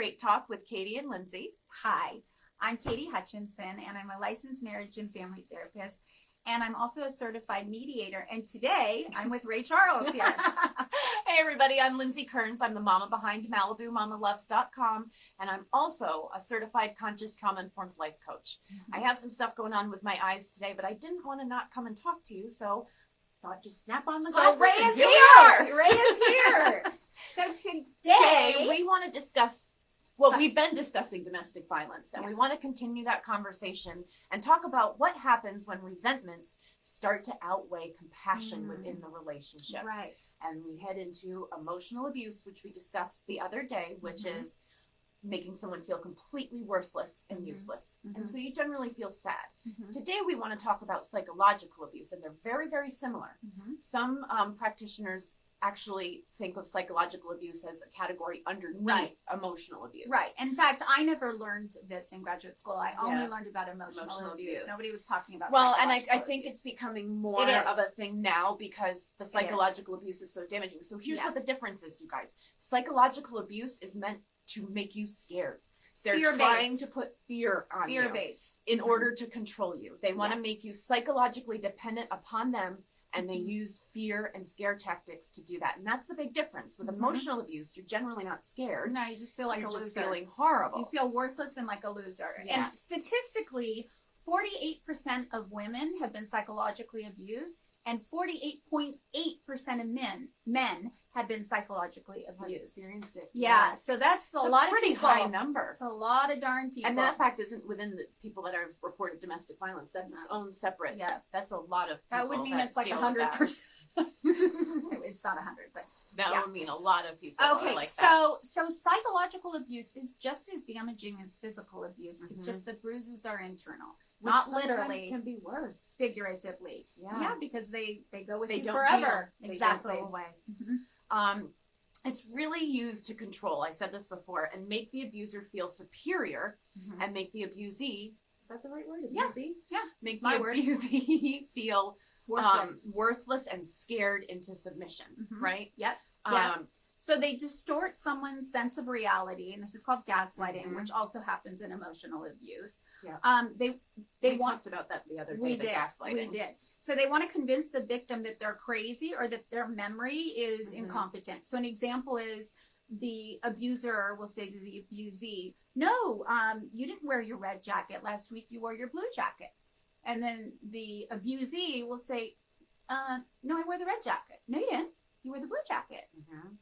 Straight Talk with Katie and Lindsey. Hi, I'm Katie Hutchinson, and I'm a licensed marriage and family therapist, and I'm also a certified mediator. And today, I'm with Ray Charles here. Hey everybody, I'm Lindsey Kearns. I'm the mama behind MalibuMamaLoves.com, and I'm also a certified conscious trauma-informed life coach. I have some stuff going on with my eyes today, but I didn't want to not come and talk to you, so I thought just snap on the glasses. So Ray is here. here. Ray is here. So Today, we want to discuss, well, we've been discussing domestic violence, and we want to continue that conversation and talk about what happens when resentments start to outweigh compassion within the relationship. Right. And we head into emotional abuse, which we discussed the other day, which is making someone feel completely worthless and useless. And so you generally feel sad. Today we want to talk about psychological abuse, and they're very, very similar. Some practitioners actually think of psychological abuse as a category underneath emotional abuse. Right. In fact, I never learned this in graduate school. I only learned about emotional abuse. Nobody was talking about I think it's becoming more of a thing now because the psychological abuse is so damaging. So here's what the difference is, you guys. Psychological abuse is meant to make you scared. They're trying to put fear on you in order to control you. They want to make you psychologically dependent upon them, and they use fear and scare tactics to do that. And that's the big difference. With emotional abuse, you're generally not scared. No, you just feel like a loser. You're just feeling horrible. You feel worthless and like a loser. Yeah. And statistically, 48% of women have been psychologically abused, and 48.8% of men have been psychologically abused. Experienced it. Yeah, so that's a lot of pretty people. high number. It's a lot of darn people. And that fact isn't within the people that have reported domestic violence. That's its own separate. Yeah, that's a lot of people. That would mean it's like 100%. It's not 100, but that would mean a lot of people. Okay, like so psychological abuse is just as damaging as physical abuse. It's just the bruises are internal. Which not literally, can be worse. Figuratively. Yeah, because they go with you don't forever. Heal. Exactly. They don't go away. It's really used to control, I said this before, and make the abuser feel superior and make the abusee, is that the right word? Abusee? Yeah. Make the abusee feel worthless and scared into submission, right? Yep. So they distort someone's sense of reality, and this is called gaslighting, which also happens in emotional abuse. Yeah. We talked about that the other day. Gaslighting. We did. So they want to convince the victim that they're crazy or that their memory is incompetent. So an example is the abuser will say to the abusee, "No, you didn't wear your red jacket last week. You wore your blue jacket." And then the abusee will say, "No, I wore the red jacket." "No, you didn't. You wore the blue jacket."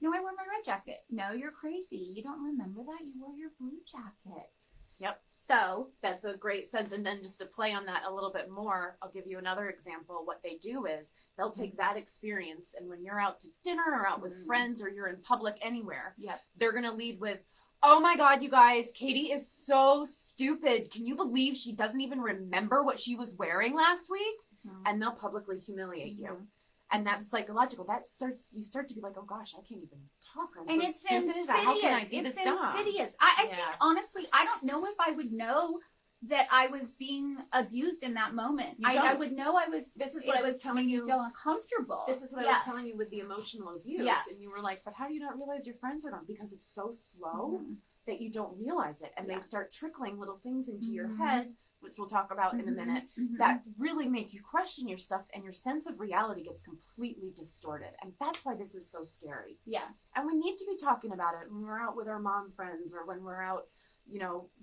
"No, I wore my red jacket." "No, you're crazy. You don't remember that? You wore your blue jacket." Yep. So that's a great sense. And then just to play on that a little bit more, I'll give you another example. What they do is they'll take that experience, and when you're out to dinner or out with friends or you're in public anywhere, they're going to lead with, "Oh my God, you guys, Katie is so stupid. Can you believe she doesn't even remember what she was wearing last week?" And they'll publicly humiliate you. And that's psychological. You start to be like, "Oh gosh, I can't even talk. I'm so stupid. Insidious. How can I be this dumb?" Insidious. I think, honestly, I don't know if I would know that I was being abused in that moment. I would know I was. This is what I was telling you. Feel uncomfortable. This is what I was telling you with the emotional abuse. And you were like, "But how do you not realize your friends are gone?" Because it's so slow that you don't realize it. And they start trickling little things into your head, which we'll talk about in a minute, that really make you question your stuff, and your sense of reality gets completely distorted. And that's why this is so scary. Yeah. And we need to be talking about it when we're out with our mom friends, or when we're out,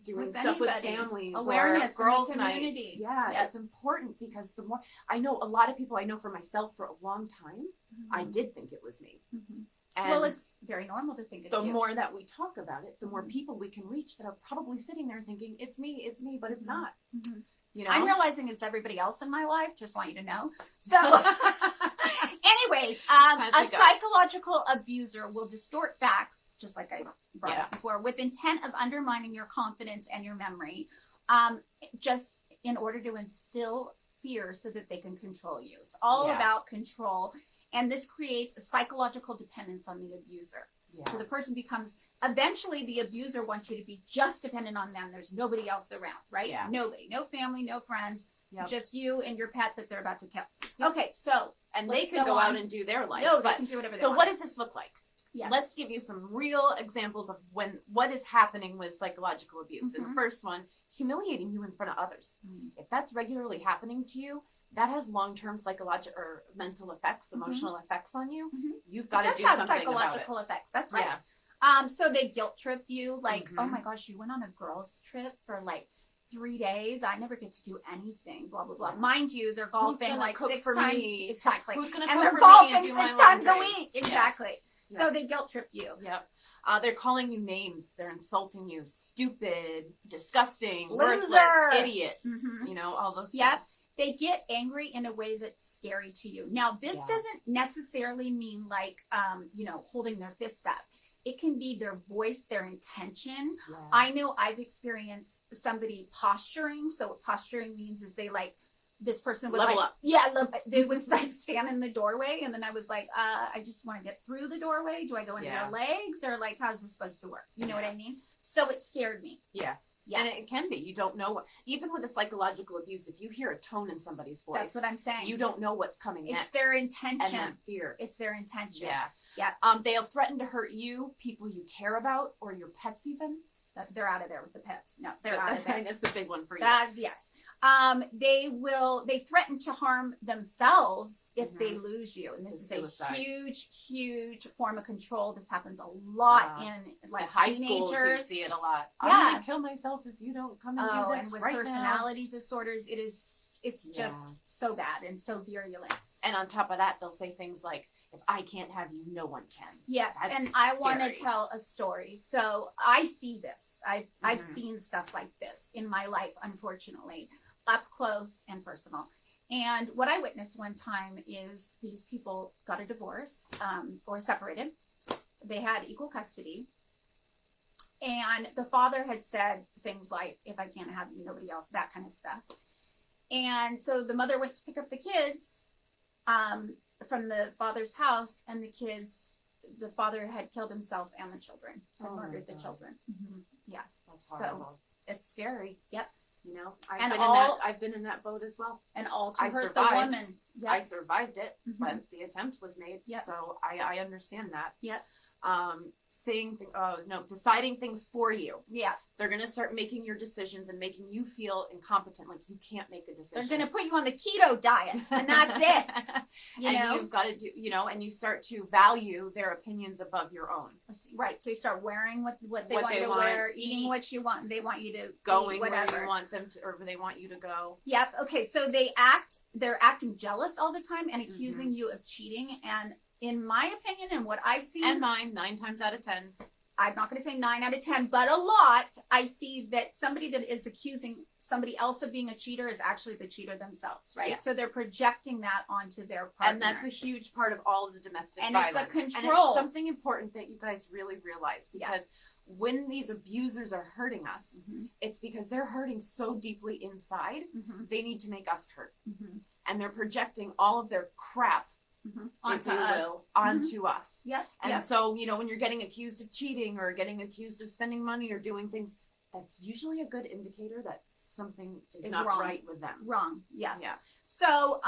doing stuff with families, awareness, or girls' community. nights. Yeah, it's important, because the more, I know a lot of people, I know for myself for a long time, I did think it was me. And it's very normal to think it's the more that we talk about it, the more people we can reach that are probably sitting there thinking, it's me, but it's not. I'm realizing it's everybody else in my life. Just want you to know. So, anyways, a psychological abuser will distort facts, just like I brought up before, with intent of undermining your confidence and your memory, just in order to instill fear so that they can control you. It's all about control. And this creates a psychological dependence on the abuser. So the person becomes, eventually the abuser wants you to be just dependent on them. There's nobody else around, right? Nobody, no family, no friends, just you and your pet that they're about to kill. Okay, so. And they can go out and do their life. They can do whatever they want. So what does this look like? Yes. Let's give you some real examples of what is happening with psychological abuse. And the first one, humiliating you in front of others. If that's regularly happening to you, that has long-term psychological or mental effects, emotional effects on you. You've got to do something about it. Psychological effects. That's right. Yeah. So they guilt trip you, like, oh my gosh, you went on a girls' trip for like 3 days. I never get to do anything. Blah blah blah. Mind you, they're golfing like 6 times. Exactly. Who's gonna and cook they're for golfing me and do 6 my times a laundry? week. Exactly. So they guilt trip you. Yep. They're calling you names. They're insulting you. Stupid, disgusting, Loser, worthless, idiot. You know, all those things. They get angry in a way that's scary to you. Now, this doesn't necessarily mean like, holding their fist up. It can be their voice, their intention. Yeah. I know I've experienced somebody posturing. So what posturing means is they like, this person would level like, up. Yeah, they would like stand in the doorway, and then I was like, I just want to get through the doorway. Do I go into their legs, or like, how's this supposed to work? You know what I mean? So it scared me. Yeah. And it can be. You don't know what, even with a psychological abuse, if you hear a tone in somebody's voice, that's what I'm saying. You don't know what's coming next. It's their intention. And that fear. It's their intention. Yeah. They'll threaten to hurt you, people you care about, or your pets even. They're out of there with the pets. No, they're out of there. That's a big one for you. Yes. They threaten to harm themselves if they lose you. And this is a huge, huge form of control. This happens a lot in like high teenagers. Schools, you see it a lot. Yeah. I'm going to kill myself if you don't come and do this and with right personality disorders, it's just so bad and so virulent. And on top of that, they'll say things like, if I can't have you, no one can. Yes, and I want to tell a story. So I see this. I've seen stuff like this in my life, unfortunately, up close and personal. And what I witnessed one time is these people got a divorce or separated. They had equal custody. And the father had said things like, if I can't have you, nobody else, that kind of stuff. And so the mother went to pick up the kids from the father's house, and the father had killed himself and the children, had murdered the children. Yeah. That's horrible. It's scary. Yep. You know, I've been in that boat as well. And all to hurt the woman. Yep. I survived it, but the attempt was made. Yep. So I understand that. Yep. Deciding things for you. Yeah. They're going to start making your decisions and making you feel incompetent, like you can't make a decision. They're going to put you on the keto diet, and that's it. You've got to do, and you start to value their opinions above your own. Right. So you start wearing what they want you to wear, eating what you want. They want you to going eat whatever where you want them to, or they want you to go. Yep. Okay. So they're acting jealous all the time and accusing you of cheating. And in my opinion, and what I've seen, and mine, 9 times out of 10. I'm not going to say 9 out of 10, but a lot. I see that somebody that is accusing somebody else of being a cheater is actually the cheater themselves, right? Yeah. So they're projecting that onto their partner. And that's a huge part of all of the domestic violence. And it's a control. And it's something important that you guys really realize, because when these abusers are hurting us, it's because they're hurting so deeply inside, they need to make us hurt. And they're projecting all of their crap onto us. Yep. And so, when you're getting accused of cheating or getting accused of spending money or doing things, that's usually a good indicator that something is not wrong. Right with them. Wrong. Yeah. So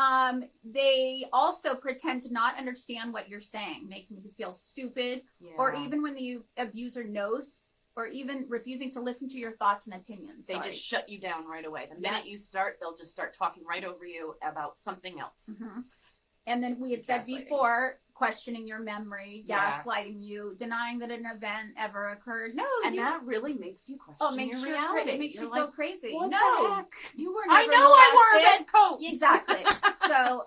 they also pretend to not understand what you're saying, making you feel stupid, or even when the abuser knows, or even refusing to listen to your thoughts and opinions. They just shut you down right away. The minute you start, they'll just start talking right over you about something else. And then we had said before, questioning your memory, gaslighting you, denying that an event ever occurred. No, that really makes you question your reality. It makes you feel crazy. What the heck? You were never I know I wore a red coat. Exactly. So,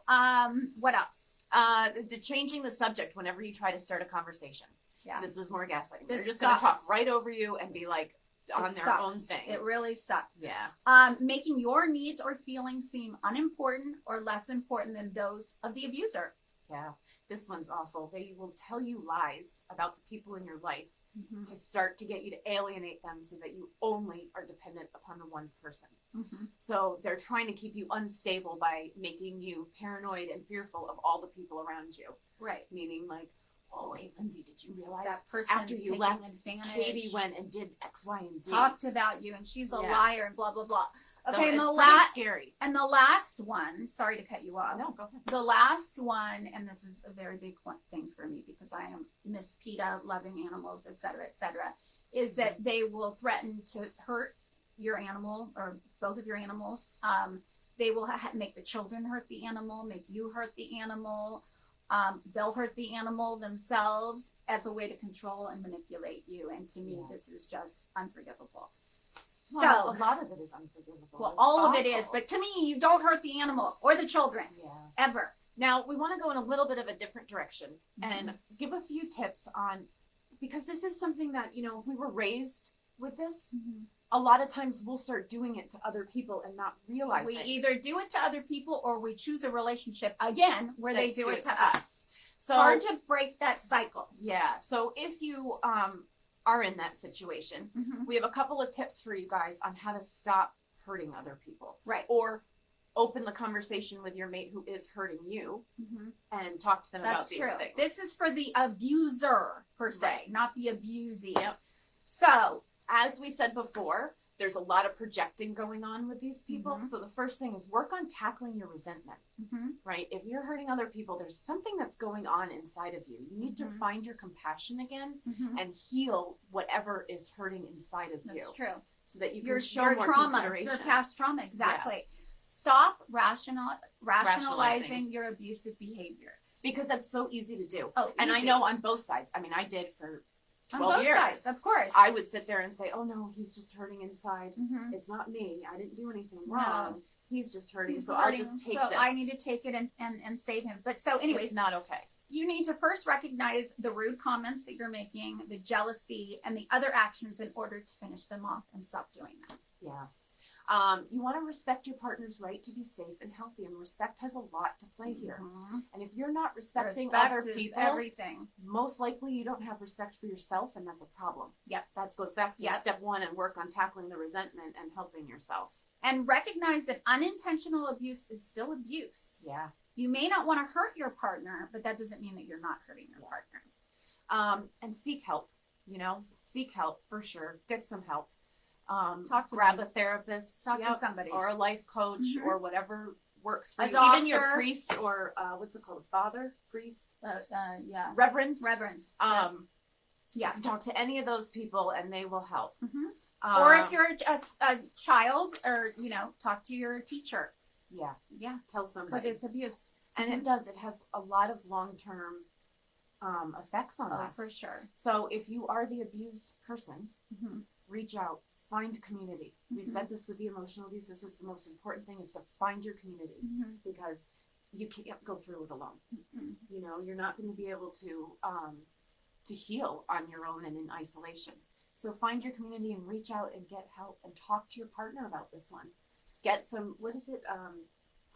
what else? The changing the subject whenever you try to start a conversation. Yeah. This is more gaslighting. They're just going to talk right over you and be like, on their own thing. It really sucks. Yeah. Making your needs or feelings seem unimportant or less important than those of the abuser. Yeah. This one's awful. They will tell you lies about the people in your life to start to get you to alienate them so that you only are dependent upon the one person. So they're trying to keep you unstable by making you paranoid and fearful of all the people around you. Right. Meaning like, oh, hey, Lindsey, did you realize that person after you left, Katie went and did X, Y, and Z? Talked about you, and she's a liar, and blah, blah, blah. So okay, it's pretty scary. And the last one, sorry to cut you off. No, go ahead. The last one, and this is a very big thing for me because I am Miss PETA, loving animals, et cetera, is that they will threaten to hurt your animal or both of your animals. They will make the children hurt the animal, make you hurt the animal. They'll hurt the animal themselves as a way to control and manipulate you. And to me, this is just unforgivable. Well, a lot of it is unforgivable. Well, all of it is, but to me, you don't hurt the animal or the children, ever. Now, we want to go in a little bit of a different direction and give a few tips on, because this is something that, you know, if we were raised with this, a lot of times we'll start doing it to other people and not realize we it. We either do it to other people or we choose a relationship, again, where they do it to us. So hard to break that cycle. Yeah. So if you are in that situation, we have a couple of tips for you guys on how to stop hurting other people. Right. Or open the conversation with your mate who is hurting you and talk to them about these things. This is for the abuser, per se, not the abusee. Yep. So, as we said before, there's a lot of projecting going on with these people. So the first thing is work on tackling your resentment, right? If you're hurting other people, there's something that's going on inside of you. You need to find your compassion again and heal whatever is hurting inside of you. That's true. So that you can show more trauma, consideration. your past trauma, exactly. Yeah. Stop rationalizing your abusive behavior. Because that's so easy to do. Oh, and I know on both sides. I mean, I did for 12 years. Sides, of course. I would sit there and say, oh no, he's just hurting inside. It's not me. I didn't do anything wrong. No. He's just hurting. I'll just take this. So I need to take it and save him. But so anyways. It's not okay. You need to first recognize the rude comments that you're making, the jealousy, and the other actions in order to finish them off and stop doing them. Yeah. You want to respect your partner's right to be safe and healthy, and respect has a lot to play here. And if you're not respecting other people, everything. Most likely you don't have respect for yourself, and that's a problem. Yep. That goes back to step one and work on tackling the resentment and helping yourself. And recognize that unintentional abuse is still abuse. Yeah. You may not want to hurt your partner, but that doesn't mean that you're not hurting your partner. And seek help. You know, seek help for sure. Get some help. Grab a therapist, talk to somebody, or a life coach, or whatever works for you. Doctor. Even your priest, or what's it called, father, priest, reverend. Talk to any of those people, and they will help. Or if you're a child, or talk to your teacher. Yeah. Tell somebody, because it's abuse, and it does. It has a lot of long-term effects on us. For sure. So if you are the abused person, reach out. Find community. We said this with the emotional abuse. This is the most important thing, is to find your community, because you can't go through it alone. You know, you're not going to be able to heal on your own and in isolation. So find your community and reach out and get help and talk to your partner about this one. Get some, what is it?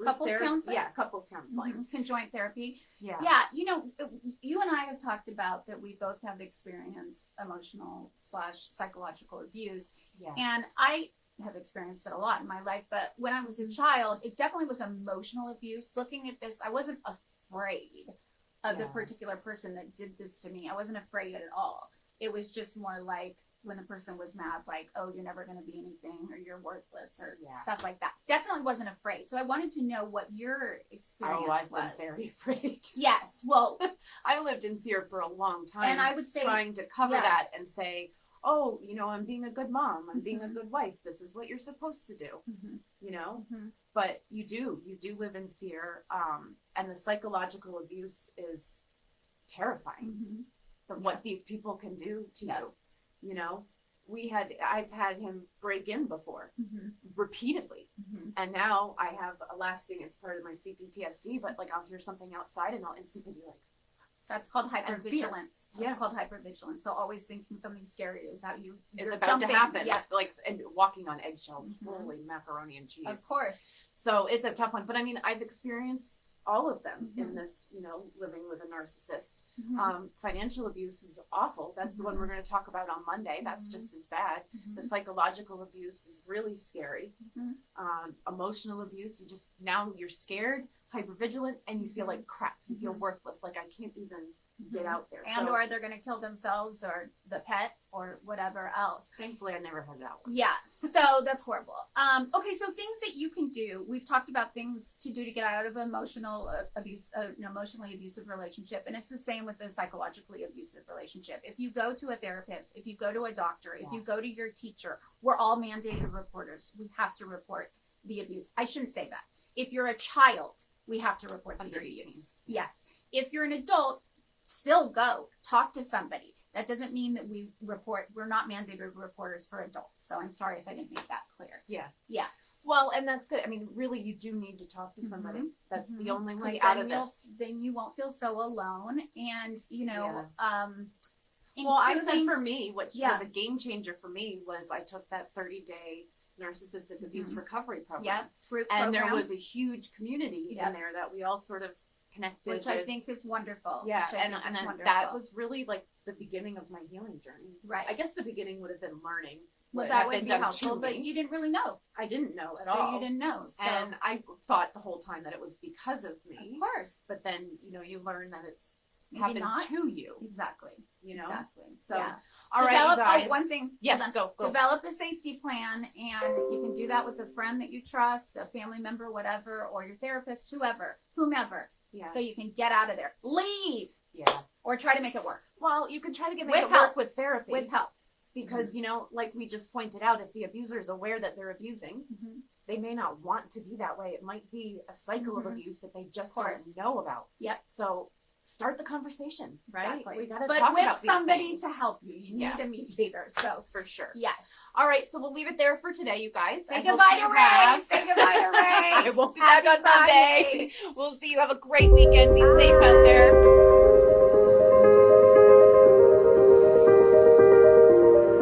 Couples counseling? Yeah, couples counseling. Conjoint therapy. Yeah. Yeah, you and I have talked about that we both have experienced emotional / psychological abuse. Yeah. And I have experienced it a lot in my life, but when I was a child, it definitely was emotional abuse. Looking at this, I wasn't afraid of the particular person that did this to me. I wasn't afraid at all. It was just more like when the person was mad, like, oh, you're never going to be anything, or you're worthless, or stuff like that. Definitely wasn't afraid. So I wanted to know what your experience was. Oh, I've been very afraid. Yes. Well, I lived in fear for a long time. And I would say, trying to cover that and say, oh, I'm being a good mom. I'm being a good wife. This is what you're supposed to do, But you do live in fear. And the psychological abuse is terrifying. What these people can do to you. I've had him break in before, repeatedly. And now I have a lasting, it's part of my CPTSD, but like I'll hear something outside and I'll instantly be like, that's called hypervigilance. That's called hypervigilance. So always thinking something scary is how is about to happen. Yeah. Like, and walking on eggshells. Holy macaroni and cheese. Of course. So it's a tough one. But I mean, I've experienced all of them in this, living with a narcissist. Financial abuse is awful. That's the one we're going to talk about on Monday. That's just as bad. The psychological abuse is really scary. Emotional abuse, now you're scared, hypervigilant, and you feel like crap. You feel worthless. Like, I can't even get out there. And or they're going to kill themselves or the pet or whatever else. Thankfully, I never had that one. Yeah. So that's horrible. Okay. So things that you can do. We've talked about things to do to get out of emotional abuse, emotionally abusive relationship. And it's the same with a psychologically abusive relationship. If you go to a therapist, if you go to a doctor, if you go to your teacher, we're all mandated reporters. We have to report the abuse. I shouldn't say that. If you're a child, we have to report the abuse. Yes. If you're an adult, still go talk to somebody. That doesn't mean that we're not mandated reporters for adults. So I'm sorry if I didn't make that clear. Yeah. Yeah. Well, and that's good. I mean, really, you do need to talk to somebody. That's the only way out of this. Then you won't feel so alone. And, well, I said for me, which was a game changer for me, was I took that 30-day narcissistic abuse recovery program. And there was a huge community in there that we all sort of connected. Which I think is wonderful. Yeah, and that was really like the beginning of my healing journey. Right. I guess the beginning would have been learning. Well, that would be helpful, but you didn't really know. I didn't know at all. So you didn't know. So. And I thought the whole time that it was because of me. Of course. But then, you learn that it's happened to you. Exactly. Exactly. So, yeah. all right, you guys. Oh, one thing. Yes, go. Develop a safety plan, and you can do that with a friend that you trust, a family member, whatever, or your therapist, whomever. Yeah. So you can get out of there. Leave. Yeah. Or try to make it work. Well, you can try to make it work with therapy. With help. Because, like we just pointed out, if the abuser is aware that they're abusing, they may not want to be that way. It might be a cycle of abuse that they just don't know about. Yep. So start the conversation, right? Exactly. We got to talk about these things. But with somebody to help you. You need a mediator. So for sure. Yes. All right. So we'll leave it there for today, you guys. Say goodbye to Ray. Say goodbye to Ray. I won't be back on Monday. We'll see you. Have a great weekend. Be safe out there.